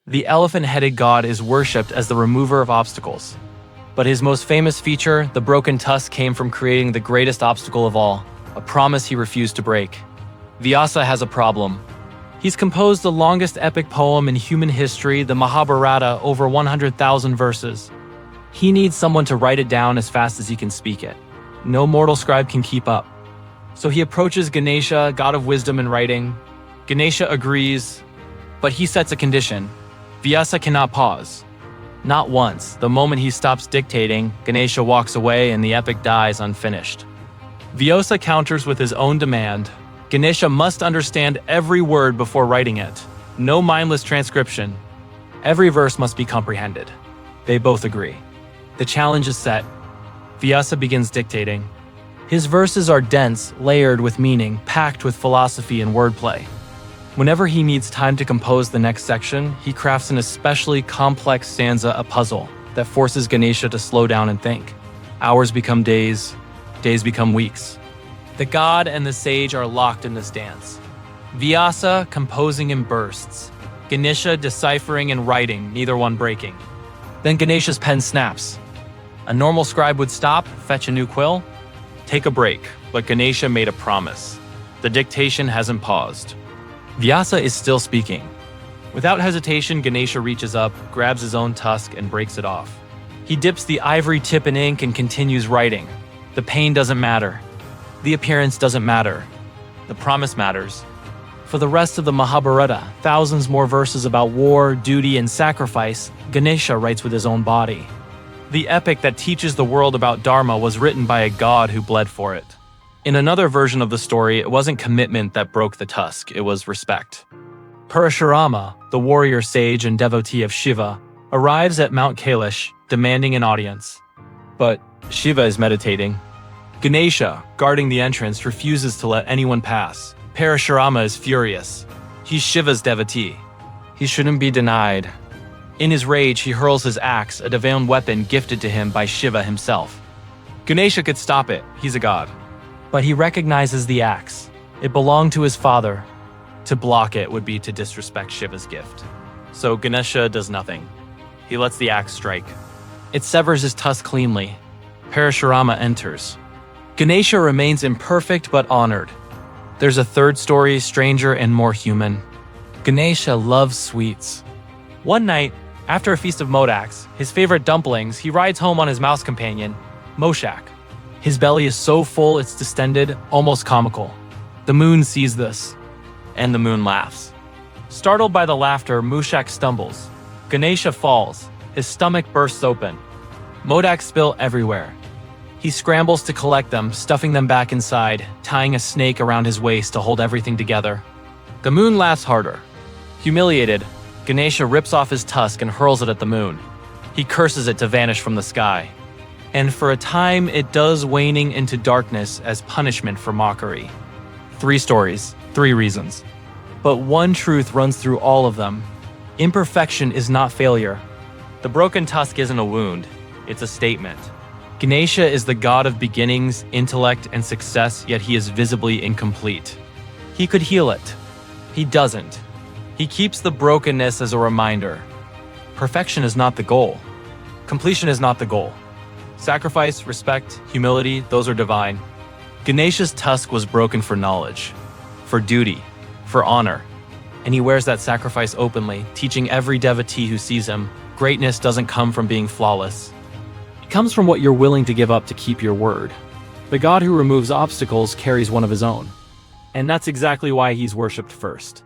The elephant-headed god is worshipped as the remover of obstacles. But his most famous feature, the broken tusk, came from creating the greatest obstacle of all, a promise he refused to break. Vyasa has a problem. He's composed the longest epic poem in human history, the Mahabharata, over 100,000 verses. He needs someone to write it down as fast as he can speak it. No mortal scribe can keep up. So he approaches Ganesha, god of wisdom and writing. Ganesha agrees, but he sets a condition. Vyasa cannot pause. Not once. The moment he stops dictating, Ganesha walks away and the epic dies unfinished. Vyasa counters with his own demand. Ganesha must understand every word before writing it. No mindless transcription. Every verse must be comprehended. They both agree. The challenge is set. Vyasa begins dictating. His verses are dense, layered with meaning, packed with philosophy and wordplay. Whenever he needs time to compose the next section, he crafts an especially complex stanza, a puzzle, that forces Ganesha to slow down and think. Hours become days, days become weeks. The god and the sage are locked in this dance. Vyasa composing in bursts, Ganesha deciphering and writing, neither one breaking. Then Ganesha's pen snaps. A normal scribe would stop, fetch a new quill, take a break, but Ganesha made a promise. The dictation hasn't paused. Vyasa is still speaking. Without hesitation, Ganesha reaches up, grabs his own tusk, and breaks it off. He dips the ivory tip in ink and continues writing. The pain doesn't matter. The appearance doesn't matter. The promise matters. For the rest of the Mahabharata, thousands more verses about war, duty, and sacrifice, Ganesha writes with his own body. The epic that teaches the world about Dharma was written by a god who bled for it. In another version of the story, it wasn't commitment that broke the tusk, it was respect. Parashurama, the warrior sage and devotee of Shiva, arrives at Mount Kailash, demanding an audience. But Shiva is meditating. Ganesha, guarding the entrance, refuses to let anyone pass. Parashurama is furious. He's Shiva's devotee. He shouldn't be denied. In his rage, he hurls his axe, a divine weapon gifted to him by Shiva himself. Ganesha could stop it, he's a god. But he recognizes the axe. It belonged to his father. To block it would be to disrespect Shiva's gift. So Ganesha does nothing. He lets the axe strike. It severs his tusk cleanly. Parashurama enters. Ganesha remains imperfect but honored. There's a third story, stranger and more human. Ganesha loves sweets. One night, after a feast of modaks, his favorite dumplings, he rides home on his mouse companion, Moshak. His belly is so full it's distended, almost comical. The moon sees this, and the moon laughs. Startled by the laughter, Moshak stumbles. Ganesha falls. His stomach bursts open. Modaks spill everywhere. He scrambles to collect them, stuffing them back inside, tying a snake around his waist to hold everything together. The moon laughs harder. Humiliated, Ganesha rips off his tusk and hurls it at the moon. He curses it to vanish from the sky. And for a time, it does, waning into darkness as punishment for mockery. 3 stories, 3 reasons. But one truth runs through all of them. Imperfection is not failure. The broken tusk isn't a wound, it's a statement. Ganesha is the god of beginnings, intellect, and success, yet he is visibly incomplete. He could heal it. He doesn't. He keeps the brokenness as a reminder. Perfection is not the goal. Completion is not the goal. Sacrifice, respect, humility, those are divine. Ganesha's tusk was broken for knowledge, for duty, for honor. And he wears that sacrifice openly, teaching every devotee who sees him, greatness doesn't come from being flawless. It comes from what you're willing to give up to keep your word. The god who removes obstacles carries one of his own. And that's exactly why he's worshipped first.